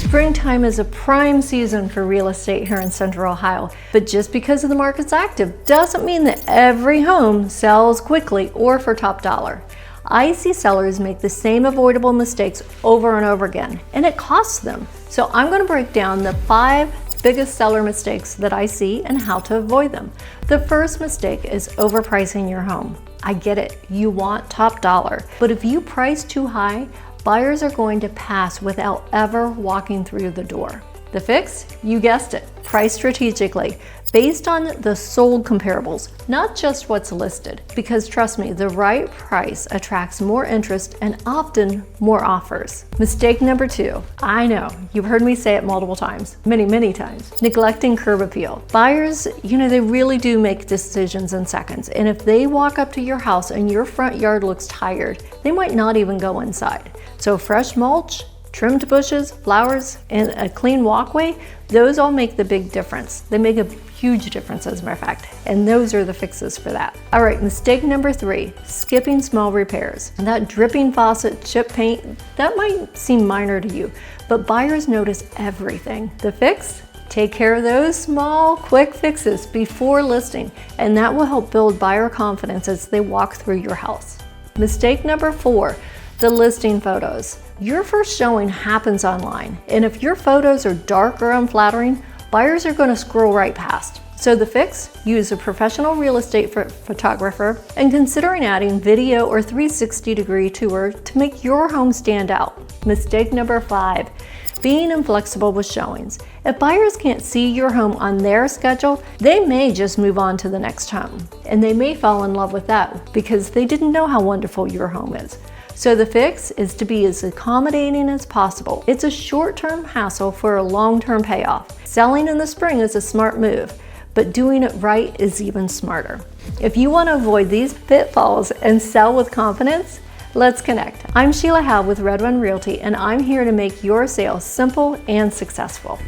Springtime is a prime season for real estate here in Central Ohio, but just because the market's active doesn't mean that every home sells quickly or for top dollar. I see sellers make the same avoidable mistakes over and over again, and it costs them. So I'm going to break down the 5 biggest seller mistakes that I see and how to avoid them. The first mistake is overpricing your home. I get it, you want top dollar, but if you price too high, buyers are going to pass without ever walking through the door. The fix? You guessed it, price strategically, based on the sold comparables, not just what's listed. Because trust me, the right price attracts more interest and often more offers. Mistake number 2, I know, you've heard me say it multiple times, many times, neglecting curb appeal. Buyers, they really do make decisions in seconds. And if they walk up to your house and your front yard looks tired, they might not even go inside. So fresh mulch, trimmed bushes, flowers, and a clean walkway, those all make the big difference. They make a huge difference, as a matter of fact, and those are the fixes for that. All right, mistake number 3, skipping small repairs. And that dripping faucet, chip paint, that might seem minor to you, but buyers notice everything. The fix? Take care of those small, quick fixes before listing, and that will help build buyer confidence as they walk through your house. Mistake number 4, the listing photos. Your first showing happens online, and if your photos are dark or unflattering, buyers are going to scroll right past. So the fix? Use a professional real estate photographer and considering adding video or 360-degree tour to make your home stand out. Mistake number 5, being inflexible with showings. If buyers can't see your home on their schedule, they may just move on to the next home, and they may fall in love with that because they didn't know how wonderful your home is. So the fix is to be as accommodating as possible. It's a short-term hassle for a long-term payoff. Selling in the spring is a smart move, but doing it right is even smarter. If you want to avoid these pitfalls and sell with confidence, let's connect. I'm Sheila Howe with Red One Realty, and I'm here to make your sale simple and successful.